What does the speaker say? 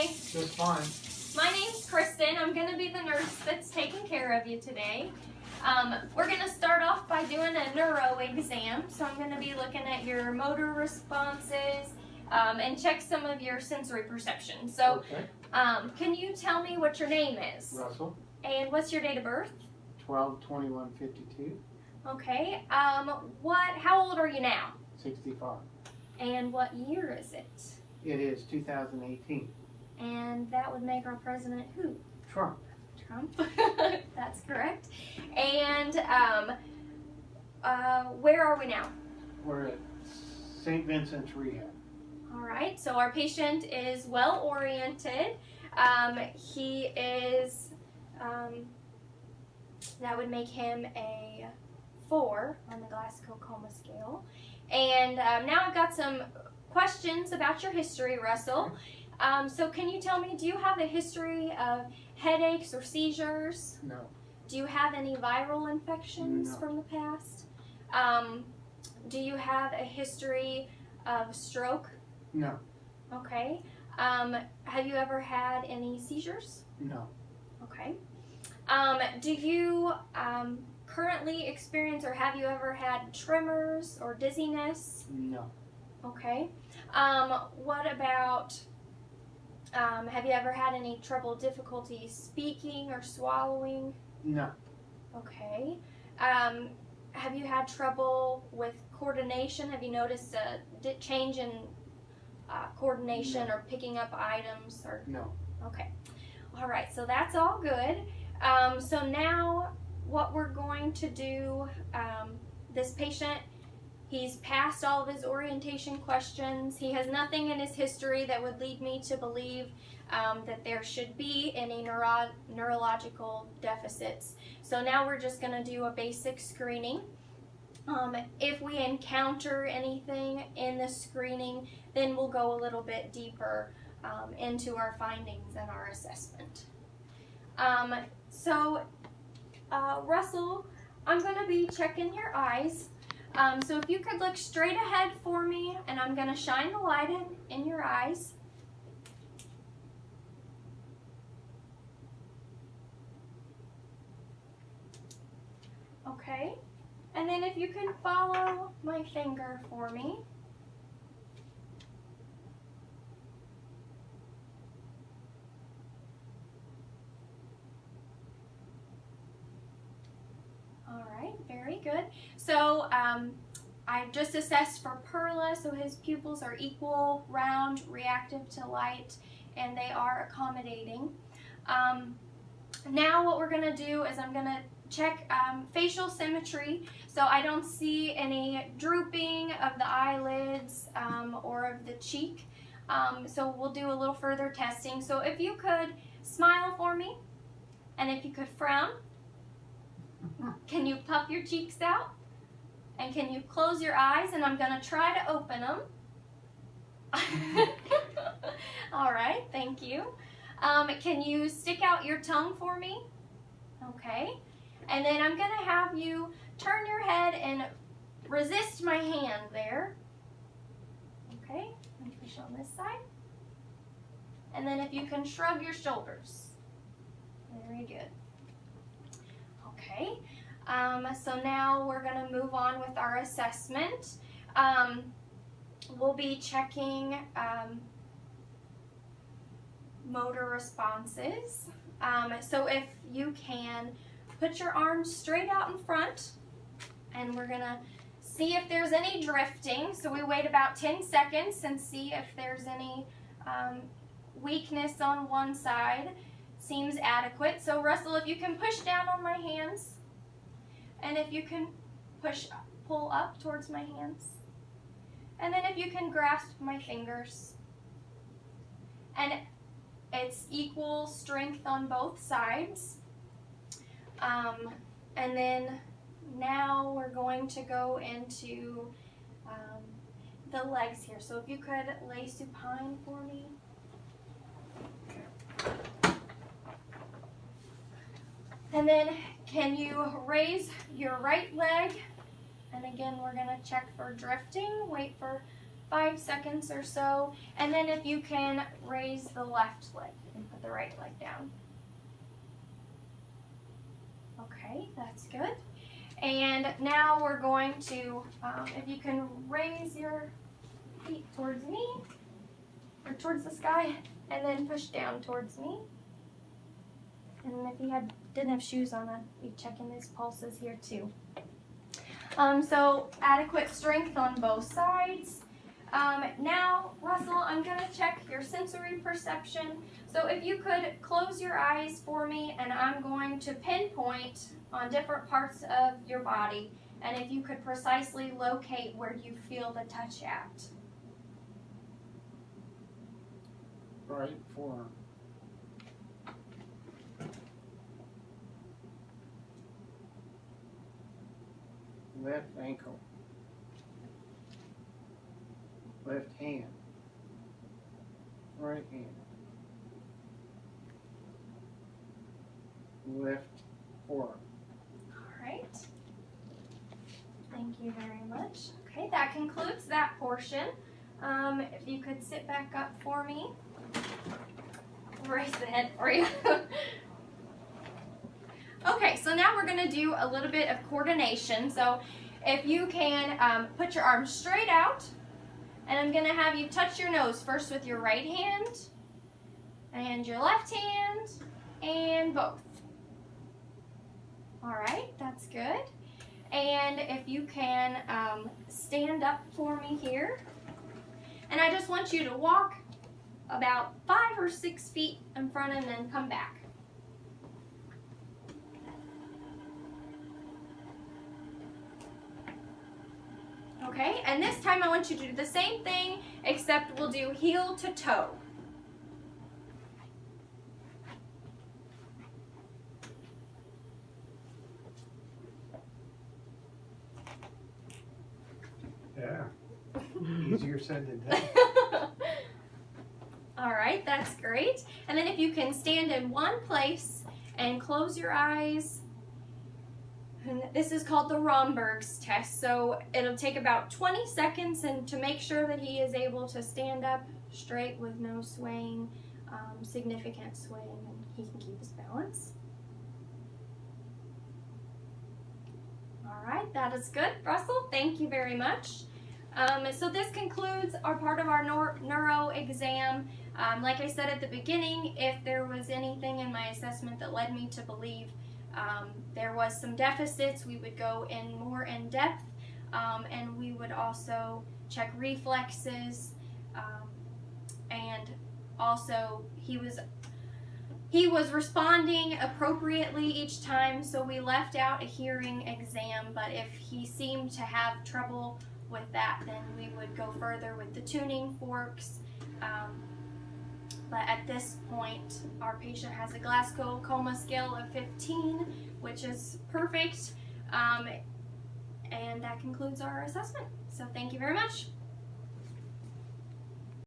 today? Just fine. My name's Kristen. I'm going to be the nurse that's taking care of you today. We're going to start off by doing a neuro exam. So I'm going to be looking at your motor responses and check some of your sensory perception. So Okay. Can you tell me what your name is? Russell. And what's your date of birth? 12/21/52. Okay. How old are you now? 65. And what year is it? It is 2018. And that would make our president who? Trump. Trump. That's correct. And where are we now? We're at St. Vincent's Rehab. All right. So our patient is well oriented. He is. That would make him a 4 on the Glasgow Coma scale. And now I've got some questions about your history, Russell. So can you tell me, do you have a history of headaches or seizures? No. Do you have any viral infections No. from the past? Do you have a history of stroke? No. Okay. Have you ever had any seizures? No. Okay. Do you currently experience or have you ever had tremors or dizziness? No. Okay. What about, have you ever had any trouble, difficulty speaking or swallowing? No. Okay. Have you had trouble with coordination? Have you noticed a change in coordination No. or picking up items? Or No. Okay. All right, so that's all good. So now what we're going to do, this patient, he's passed all of his orientation questions. He has nothing in his history that would lead me to believe that there should be any neurological deficits. So now we're just going to do a basic screening. If we encounter anything in the screening, then we'll go a little bit deeper into our findings and our assessment. Russell, I'm going to be checking your eyes. So if you could look straight ahead for me, and I'm going to shine the light in your eyes. Okay. And then if you can follow my finger for me. All right, very good. So I just assessed for Perla, so his pupils are equal, round, reactive to light, and they are accommodating. Now what we're going to do is I'm going to check facial symmetry. So I don't see any drooping of the eyelids or of the cheek. So we'll do a little further testing. So if you could smile for me, and if you could frown. Can you puff your cheeks out? And can you close your eyes? And I'm going to try to open them. All right, thank you. Can you stick out your tongue for me? Okay. And then I'm going to have you turn your head and resist my hand there. Okay, and push on this side. And then if you can shrug your shoulders. Very good. Okay, so now we're going to move on with our assessment. We'll be checking motor responses. So if you can put your arms straight out in front, and we're going to see if there's any drifting. So we wait about 10 seconds and see if there's any weakness on one side. Seems adequate. So Russell, if you can push down on my hands, and if you can pull up towards my hands, and then if you can grasp my fingers, and it's equal strength on both sides. And then now we're going to go into the legs here. So if you could lay supine for me. And then can you raise your right leg? And again, we're going to check for drifting. Wait for 5 seconds or so. And then if you can raise the left leg and put the right leg down. Okay, that's good. And now we're going to, if you can raise your feet towards me, or towards the sky, and then push down towards me. And if he didn't have shoes on, I'd be checking his pulses here too. So adequate strength on both sides. Now, Russell, I'm going to check your sensory perception. So if you could close your eyes for me, and I'm going to pinpoint on different parts of your body, and if you could precisely locate where you feel the touch at. Right forearm. Left ankle. Left hand. Right hand. Left forearm. All right. Thank you very much. Okay, that concludes that portion. If you could sit back up for me. Raise the head for you. Okay, so now we're going to do a little bit of coordination. So if you can put your arms straight out, and I'm going to have you touch your nose first with your right hand, and your left hand, and both. All right, that's good. And if you can stand up for me here, and I just want you to walk about 5 or 6 feet in front and then come back. Okay, and this time I want you to do the same thing, except we'll do heel to toe. Yeah. Easier said than done. All right, that's great. And then if you can stand in one place and close your eyes. And this is called the Romberg's test. So it'll take about 20 seconds and to make sure that he is able to stand up straight with no swaying, significant swaying, and he can keep his balance. All right, that is good. Russell, thank you very much. So this concludes our part of our neuro exam. Like I said at the beginning, if there was anything in my assessment that led me to believe there was some deficits, we would go in more in depth, and we would also check reflexes, and also he was responding appropriately each time, so we left out a hearing exam, but if he seemed to have trouble with that, then we would go further with the tuning forks. But at this point, our patient has a Glasgow Coma scale of 15, which is perfect. And that concludes our assessment. So thank you very much.